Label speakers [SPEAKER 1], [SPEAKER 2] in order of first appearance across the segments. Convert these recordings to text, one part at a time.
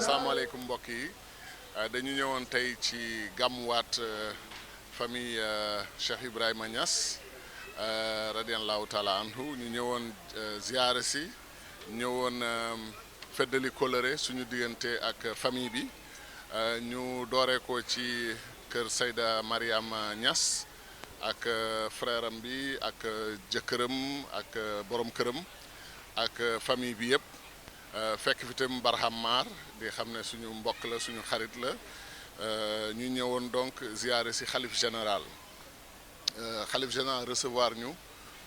[SPEAKER 1] salaamaaleykum mbokk yi dañu ñëwoon tey ci gàmmuwaat famille Cheikh Ibrahima Niass radiallahu taala anhu ñu ñëwoon ziyaare si ñëwoon feddali kóllëre suñu diggante ak famille bi ñu dooree ko ci kër Seyda Mariama Niass ak frère am bi ak jëkkëram ak borom këram ak famille bi yëpp fekk fi tam Barham Mar di xam ne suñu mbokk la suñu xarit la ñu ñëwoon donc ziyaare si xalif général recevoir ñu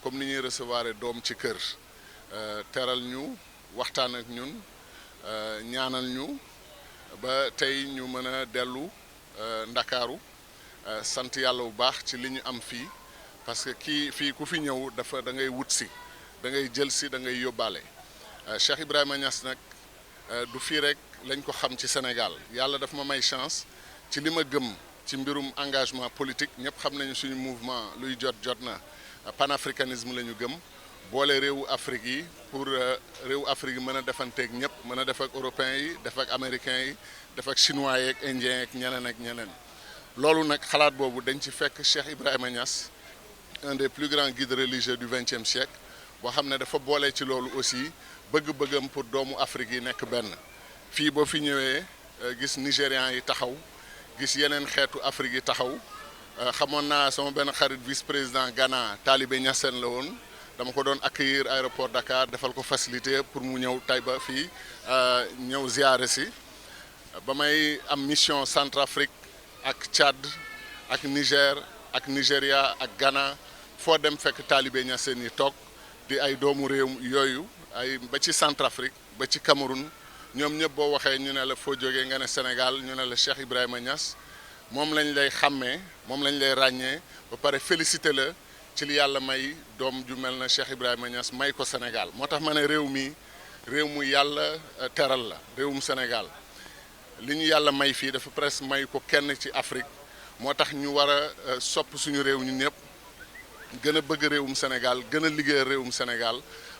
[SPEAKER 1] comme ni ñuy recevoir doom ci kër teral ñu waxtaan ak ñun ñaanal ñu ba tey ñu mën a dellu Ndakaaru sant yàlla bu baax ci li ñu am fii parce que fii ku fi ñëw da ngay wut si da ngay jël si da ngay yóbbaale Cheikh Ibrahima Niass nag du fii rek lañ ko xam ci Sénégal yàlla daf ma may chance ci li ma gëm ci mbirum engagement politique ñëpp xam nañu suñu mouvement luy jot na panafricanisme la ñu gëm boole réewu Afrique yi pour réewu Afrique yi mën a defanteeg ñëpp mën a def ak européens yi def ak américains yi def ak chinois yeeg indiens yeeg ñeneen loolu nag xalaat boobu dañ ci fekk Cheikh Ibrahima Niass un des plus grands guides religieux du XXe siècle boo xam ne dafa boole ci loolu aussi bëgg-bëggam pour doomu Afrique yi nekk benn fii boo fi ñëwee gis Nigérians yi taxaw gis yeneen xeetu Afrique yi taxaw xamoon naa sama benn xarit vice-président Ghana Talibé Niassène la woon dama ko doon accueillir aéroport Dakar defal ko facilité pour mu ñëw Taïba fii ñëw ziyaare si ba may am mission Centrafrique ak Tchad ak Niger ak Nigéria ak Ghana foo dem fekk Talibé Niassène yi toog di ay doomu réew yooyu ay ba ci Centrafrique ba ci Cameroun ñoom ñëpp boo waxee ñu ne la foo jógee nga ne Sénégal ñu ne la Cheikh Ibrahima Niass moom lañ lay xàmmee moom lañ lay ràññee ba pare félicité la ci li yàlla may doom ju mel na Cheikh Ibrahima Niass may ko Sénégal moo tax ma ne réew mu yàlla teral la réewum Sénégal li ñu yàlla may fii dafa presque may ko kenn ci Afrique moo tax ñu war a sopp suñu réew ñun ñëpp gën a bëgg réewum Sénégal gën a liggéey réewum Sénégal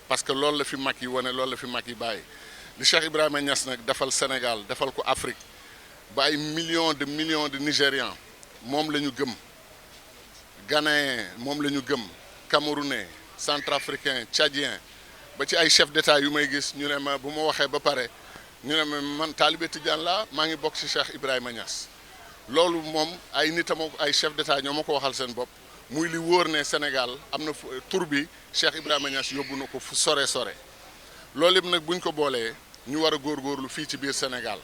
[SPEAKER 1] parce que loolu la fi mag yi wane loolu la fi mag yi bàyyi li Cheikh Ibrahima Niass nag defal Sénégal defal ko Afrique ba ay millions de Nigérians moom la ñu gëm Ghanéens moom la ñu gëm Camerounais Centrafricains Tchadiens ba ci ay chef d'état yu may gis ñu ne ma bu ma waxee ba pare ñu ne ma man Talibé Tidiane la maa ngi bokk ci Cheikh Ibrahima Niass loolu moom ay nitam ay chef d'état ñoo ma ko waxal seen bopp muy li wóor ne Sénégal am na tur bi Cheikh Ibrahima Niass yóbbu na ko fu sore loolu yëpp nag buñ ko boolee ñu war a góorgóorlu fii ci biir Sénégal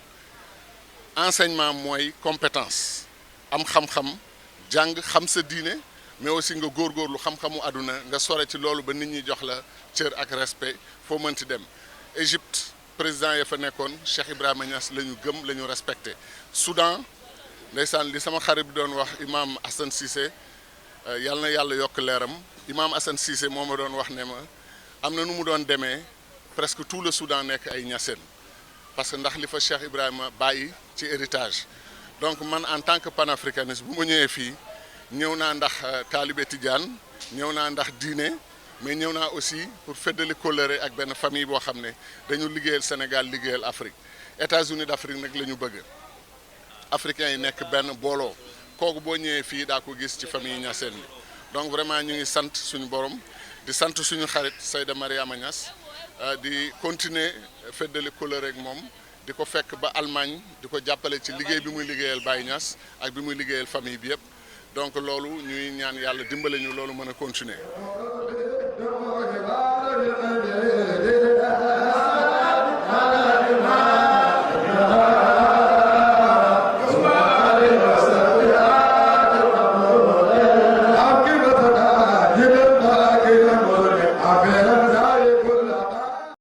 [SPEAKER 1] enseignement mooy compétence am xam-xam jàng xam sa diine mais aussi nga góorgóorlu xam-xamu àdduna nga sore ci loolu ba nit ñi jox la cër ak respect foo mënti dem Égypte président ya fa nekkoon Cheikh Ibrahima Niass la ñu gëm la ñu respecté Soudan ndeysaan li sama xarit bi doon wax imam Hassan Cissé yàlla na yàlla yokk leeram imam Hassan Cissé moo ma doon wax ne ma am na nu mu doon demee presque tout le Soudan nekk ay Niassène parce que ndax li fa Cheikh Ibrahima bàyyi ci héritage donc man en tant que panafricaniste bu ma ñëwee fii ñëw naa ndax Talibé Tidiane ñëw naa ndax diine mais ñëw naa aussi pour feddali kóllëre ak benn famille boo xam ne dañu liggéeyal Sénégal liggéeyal Afrique États-Unis d'Afrique nag la ñu bëgg africains yi nekk benn booloo kooku boo ñëwee fii daa ko gis ci famille Niassène bi donc vraiment ñu ngi sant suñu borom di sant suñu xarit Seyda Mariama Niass di continuer feddali kóllëre ak moom di ko fekk ba Allemagne di ko jàppale ci liggéey bi muy liggéeyal Baye Niass ak bi muy liggéeyal famille bi yëpp donc loolu ñuy ñaan yàlla dimbale ñu loolu mën a continuer